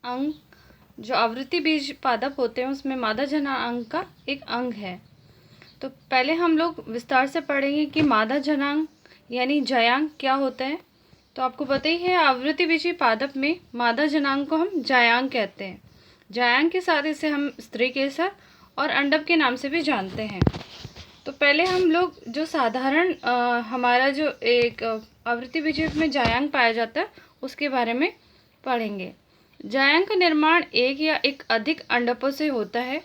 अंग जो आवृत्ति बीज पादप होते हैं उसमें मादा जनांग का एक अंग है। तो पहले हम लोग विस्तार से पढ़ेंगे कि मादा जनांग यानी जायांग क्या होता है। तो आपको पता ही है आवृत्ति बीजी पादप में मादा जनांग को हम जायांग कहते हैं। जायांग के साथ इसे हम स्त्री केसर और अंडक के नाम से भी जानते हैं। तो पहले हम लोग जो साधारण हमारा जो एक आवृत्ति बीजी में जायांग पाया जाता है उसके बारे में पढ़ेंगे। जायांग का निर्माण एक या एक अधिक अंडकों से होता है।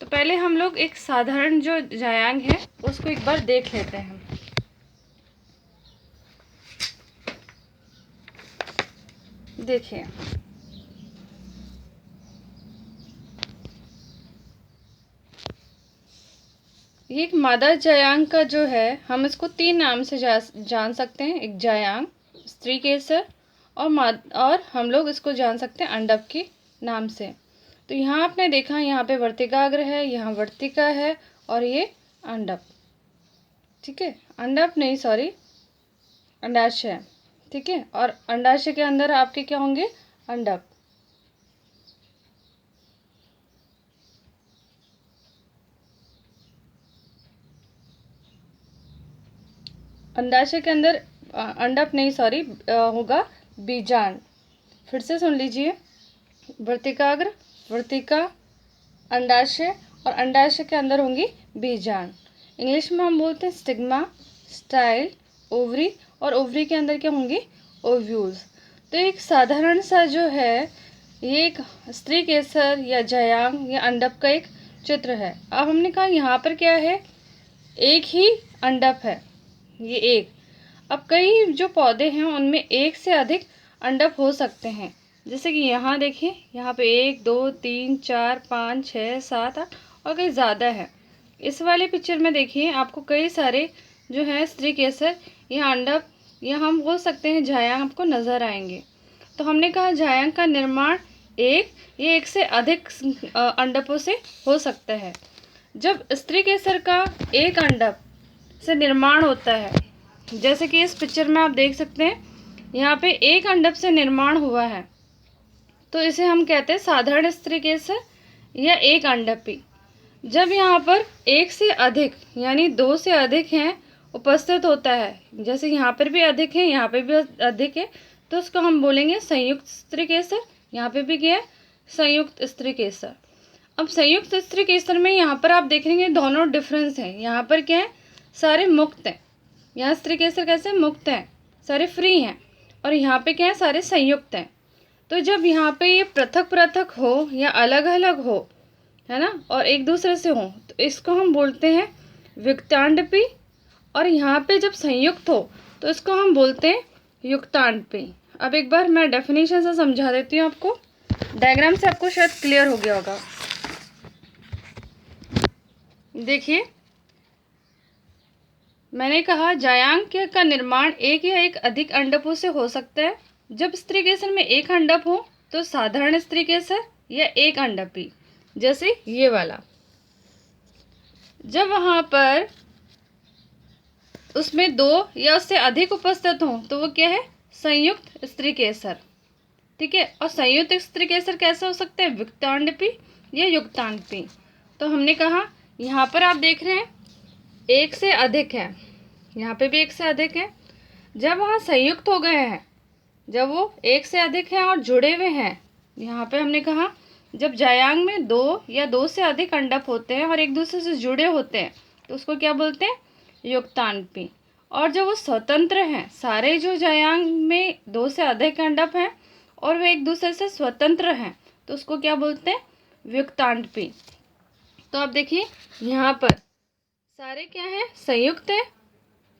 तो पहले हम लोग एक साधारण जो जायांग है उसको एक बार देख लेते हैं। देखिए, ये एक मादा जायांग का जो है हम इसको 3 नाम से जान सकते हैं। एक जायांग, स्त्री केसर और हम लोग इसको जान सकते हैं अंडक के नाम से। तो यहाँ आपने देखा यहाँ पे वर्तिकाग्र है, यहाँ वर्तिका है और ये अंडक। ठीक है, अंडक नहीं सॉरी अंडाशय है। ठीक है, और अंडाशय के अंदर आपके क्या होंगे? अंडक। अंडाशय के अंदर अंडक नहीं सॉरी होगा बीजांड। फिर से सुन लीजिए, वर्तिकाग्र, वर्तिका, अंडाशय और अंडाशय के अंदर होंगी बीजांड। इंग्लिश में हम बोलते हैं स्टिग्मा, स्टाइल, ओवरी और ओवरी के अंदर क्या होंगे? ओव्यूल्स। तो एक साधारण सा जो है ये एक स्त्री केसर या जायांग या अंडक का एक चित्र है। अब हमने कहा यहाँ पर क्या है? एक ही अंडक है, ये एक। अब कई जो पौधे हैं उनमें एक से अधिक अंडक हो सकते हैं। जैसे कि यहाँ देखिए, यहाँ पे 1 2 3 4 5 6 7 8 और कई ज़्यादा है। इस वाले पिक्चर में देखिए आपको कई सारे जो है स्त्री केसर या अंडक या हम बोल सकते हैं जायांग आपको नज़र आएंगे। तो हमने कहा जायांग का निर्माण एक से अधिक अंडकों से हो सकता है। जब स्त्री केसर का एक अंडक से निर्माण होता है, जैसे कि इस पिक्चर में आप देख सकते हैं यहाँ पे एक अंडक से निर्माण हुआ है, तो इसे हम कहते हैं साधारण स्त्री केसर या एक अंडपी। जब यहाँ पर एक से अधिक यानी 2 से अधिक हैं उपस्थित होता है, जैसे यहाँ पर भी अधिक है, यहाँ पे भी अधिक है, तो उसको हम बोलेंगे संयुक्त स्त्री केसर। यहाँ पे भी क्या है? संयुक्त स्त्री केसर। अब संयुक्त स्त्री केसर में यहाँ पर आप देखेंगे दोनों डिफरेंस हैं। यहाँ पर क्या है? सारे मुक्त हैं। यहाँ स्त्री केसर कैसे? मुक्त हैं, सारे फ्री हैं। और यहाँ पे क्या है? सारे संयुक्त हैं। तो जब यहाँ पे ये पृथक पृथक हो या अलग अलग हो, है ना, और एक दूसरे से हो, तो इसको हम बोलते हैं विक्तांडपी। और यहाँ पे जब संयुक्त हो तो इसको हम बोलते हैं युक्तांडपी। अब एक बार मैं डेफिनेशन से समझा देती हूँ आपको, डायग्राम से आपको शायद क्लियर हो गया होगा। देखिए, मैंने कहा जायांग का निर्माण एक या एक अधिक अंडकों से हो सकता है। जब स्त्री केसर में एक अंडक हो तो साधारण स्त्री केसर या एक अंडपी, जैसे ये वाला। जब वहाँ पर उसमें 2 या उससे अधिक उपस्थित हों तो वो क्या है? संयुक्त स्त्री केसर। ठीक है, और संयुक्त स्त्री केसर कैसे हो सकते हैं? विक्तांडपी या युक्तांडपी। तो हमने कहा यहाँ पर आप देख रहे हैं एक से अधिक है, यहाँ पे भी एक से अधिक है। जब वहाँ संयुक्त हो गए हैं, जब वो एक से अधिक हैं और जुड़े हुए हैं, यहाँ पे हमने कहा जब जायांग में 2 या 2 से अधिक अंडक होते हैं और एक दूसरे से जुड़े होते हैं तो उसको क्या बोलते हैं? युक्तांडपी। और जब वो स्वतंत्र हैं, सारे जो जायांग में 2 से अधिक अंडक हैं और वे एक दूसरे से स्वतंत्र हैं, तो उसको क्या बोलते हैं? व्युत्तांडपी। तो आप देखिए यहाँ पर सारे क्या हैं? संयुक्त है।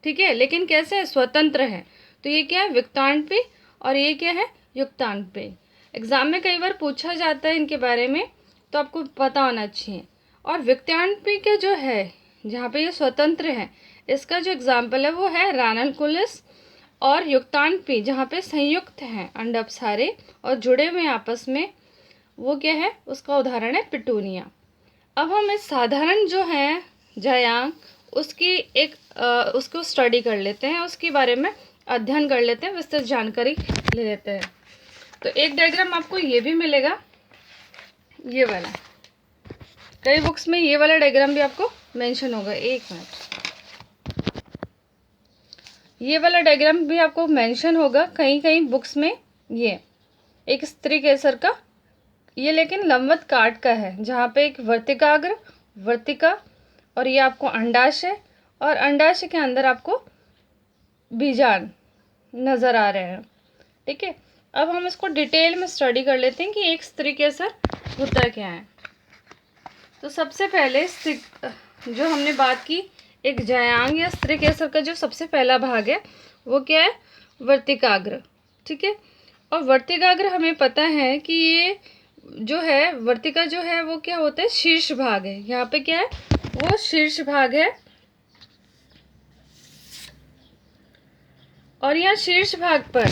ठीक है, लेकिन कैसे है? स्वतंत्र है। तो ये क्या है? व्युत्तांडपी। और ये क्या है? युक्तांडपी। एग्जाम में कई बार पूछा जाता है इनके बारे में, तो आपको पता होना चाहिए। और व्युत्तांडपी का जो है जहाँ पे ये स्वतंत्र है, इसका जो एग्जाम्पल है वो है रानलकुलिस। और युक्तांडपी जहाँ पे संयुक्त हैं अंडक सारे और जुड़े हुए आपस में, वो क्या है? उसका उदाहरण है पिटूनिया। अब हम इस साधारण जो है जायांग उसकी एक उसको स्टडी कर लेते हैं, उसके बारे में अध्ययन कर लेते हैं, विस्तृत जानकारी ले लेते हैं। तो एक डायग्राम आपको ये भी मिलेगा, ये वाला, कई बुक्स में ये वाला डायग्राम भी आपको मेंशन होगा। एक मिनट, ये वाला डायग्राम भी आपको मेंशन होगा कहीं कहीं बुक्स में। ये एक स्त्री केसर का, ये लेकिन लंबवत काट का है, जहाँ पे एक वर्तिकाग्र, वर्तिका, और ये आपको अंडाशय, और अंडाशय के अंदर आपको बीजांड नज़र आ रहे हैं। ठीक है, अब हम इसको डिटेल में स्टडी कर लेते हैं कि एक स्त्री केसर होता क्या है। तो सबसे पहले जो हमने बात की, एक जयांग या स्त्री केसर का जो सबसे पहला भाग है वो क्या है, वर्तिकाग्र। ठीक है, और वर्तिकाग्र हमें पता है कि ये जो है वर्तिका जो है वो क्या होता है, शीर्ष भाग है। यहाँ पे क्या है, वो शीर्ष भाग है, और यहाँ शीर्ष भाग पर,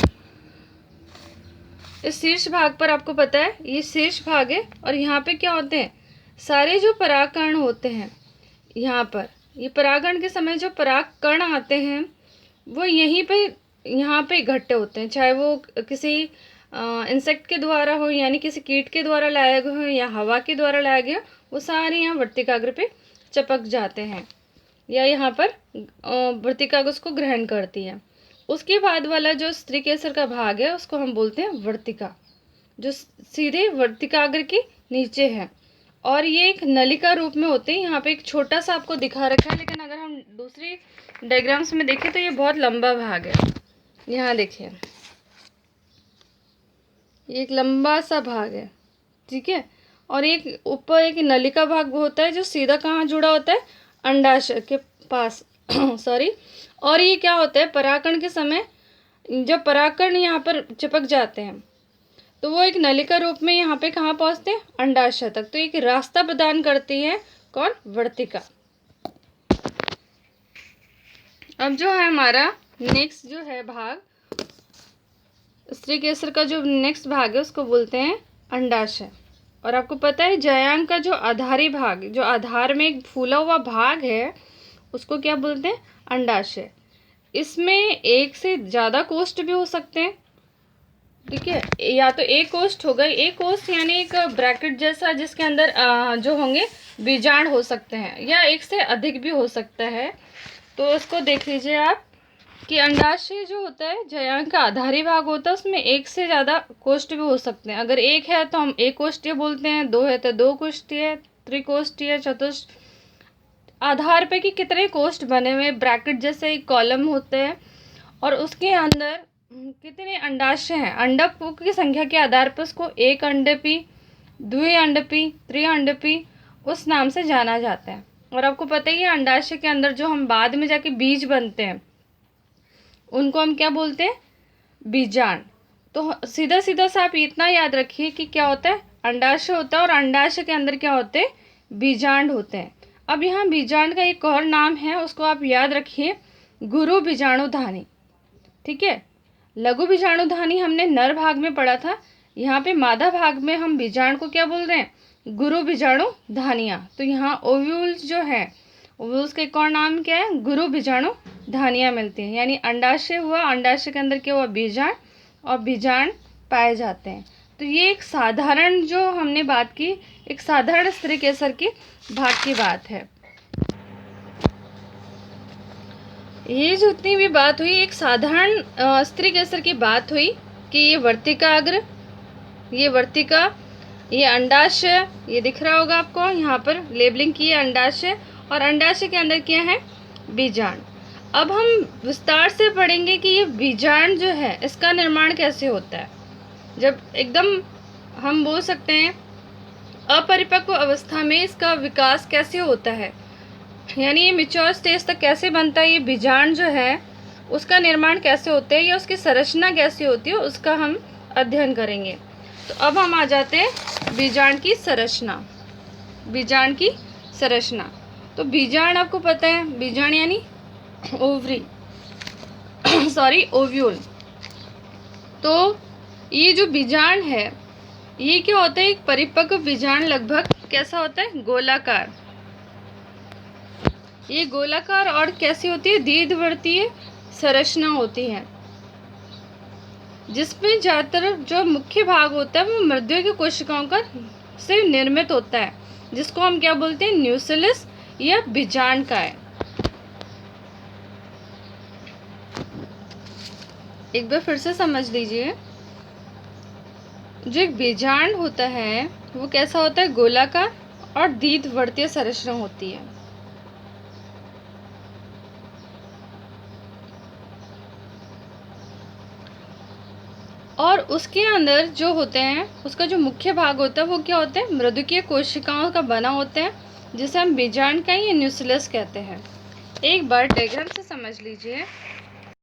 इस शीर्ष भाग पर आपको पता है ये शीर्ष भाग है, और यहाँ पे क्या होते हैं, सारे जो परागकण होते हैं, यहाँ पर ये परागण के समय जो परागकण आते हैं वो यहीं पे, यहाँ पे इकट्ठे होते हैं, चाहे वो किसी इंसेक्ट के द्वारा हो, यानी किसी कीट के द्वारा लाया गया हो या हवा के द्वारा लाया गया, वो सारे यहाँ वर्तिकाग्र पे चिपक जाते हैं, या यहाँ पर वर्तिकाग्र उसको ग्रहण करती है। उसके बाद वाला जो स्त्री केसर का भाग है उसको हम बोलते हैं वर्तिका, जो सीधे वर्तिकाग्र के नीचे है, और ये एक नलिका रूप में होते हैं। यहाँ पे एक छोटा सा आपको दिखा रखा है, लेकिन अगर हम दूसरी डायग्राम्स में देखें तो ये बहुत लंबा भाग है। यहाँ देखिए, ये एक लंबा सा भाग है। ठीक है, और एक ऊपर एक नलिका भाग होता है जो सीधा कहाँ जुड़ा होता है, अंडाशय के पास सॉरी। और ये क्या होता है, परागकण के समय जब परागकण यहाँ पर चिपक जाते हैं तो वो एक नलिका रूप में यहाँ पे कहाँ पहुँचते हैं, अंडाशय तक। तो एक रास्ता प्रदान करती है कौन, वर्तिका। अब जो है हमारा नेक्स्ट जो है भाग, स्त्री केसर का जो नेक्स्ट भाग है उसको बोलते हैं अंडाशय। और आपको पता है जयांग का जो आधारी भाग, जो आधार में एक फूला हुआ भाग है, उसको क्या बोलते हैं, अंडाशय। इसमें एक से ज़्यादा कोष्ठ भी हो सकते हैं। ठीक है, या तो एक कोष्ठ होगा, एक कोष्ठ यानी एक ब्रैकेट जैसा जिसके अंदर जो होंगे बीजांड हो सकते हैं, या एक से अधिक भी हो सकता है। तो इसको देख लीजिए आप कि अंडाशय जो होता है, जयांग का आधारी भाग होता है, उसमें एक से ज़्यादा कोष्ठ भी हो सकते हैं। अगर एक है तो हम एक कोष्ठीय बोलते हैं, दो है तो दो कोष्ठीय, त्रिकोष्ठीय, चतुष्ट, आधार पे कि कितने कोष्ठ बने हुए, ब्रैकेट जैसे एक कॉलम होते हैं, और उसके अंदर कितने अंडाशय हैं, अंडकों की संख्या के आधार पर उसको एक अंडपी, द्विअंडपी, त्रिअंडपी उस नाम से जाना जाता है। और आपको पता ही है अंडाशय के अंदर जो हम बाद में जाके बीज बनते हैं उनको हम क्या बोलते हैं, बीजांड। तो सीधा सीधा सा आप इतना याद रखिए कि क्या होता है, अंडाशय होता है, और अंडाशय के अंदर क्या होते हैं, बीजांड होते हैं। अब यहाँ बीजांड का एक और नाम है, उसको आप याद रखिए, गुरु बीजाणुधानी। ठीक है, लघु बीजाणुधानी हमने नर भाग में पढ़ा था, यहाँ पे मादा भाग में हम बीजांड को क्या बोल रहे हैं, गुरु बीजाणुधानियाँ। तो यहाँ ओव्यूल्स जो है, ओव्यूल्स का एक और नाम क्या है, गुरु बीजाणुधानियाँ मिलती हैं। यानी अंडाशय हुआ, अंडाशय के अंदर क्या हुआ, बीजांड, और बीजांड पाए जाते हैं। तो ये एक साधारण जो हमने बात की, एक साधारण स्त्री केसर की भाग की बात है। ये जितनी भी बात हुई एक साधारण स्त्री केसर की बात हुई कि ये वर्तिकाग्र, ये वर्तिका, ये अंडाशय, ये दिख रहा होगा आपको यहाँ पर लेबलिंग की है अंडाशय, और अंडाशय के अंदर क्या है, बीजांड। अब हम विस्तार से पढ़ेंगे कि ये बीजांड जो है इसका निर्माण कैसे होता है। जब एकदम हम बोल सकते हैं अपरिपक्व अवस्था में इसका विकास कैसे होता है, यानी ये मैच्योर स्टेज तक कैसे बनता है, ये बीजांड जो है उसका निर्माण कैसे होता है, या उसकी संरचना कैसे होती है, उसका हम अध्ययन करेंगे। तो अब हम आ जाते हैं बीजांड की संरचना। बीजांड की संरचना, तो बीजांड आपको पता है, बीजांड यानी ओवरी सॉरी ओव्यूल। तो ये जो बीजांड है ये क्या होता है, एक परिपक्व बीजांड लगभग कैसा होता है, गोलाकार। ये गोलाकार और कैसी होती है, दीर्घवृत्तीय संरचना होती है। जिसमें ज़्यादातर जो मुख्य भाग होता है वो मृदुए की कोशिकाओं का से निर्मित होता है, जिसको हम क्या बोलते हैं, न्यूक्लियस या बीजांडकाय। एक बार फिर से समझ लीजिए, जो एक बीजांड होता है वो कैसा होता है, गोलाकार और दीर्घवृत्तीय संरचना होती है। और उसके अंदर जो होते हैं, उसका जो मुख्य भाग होता है वो क्या होता है, मृदुकीय कोशिकाओं का बना होता है, जिसे हम बीजांडकाय या न्यूक्लियस कहते हैं। एक बार डायग्राम से समझ लीजिए।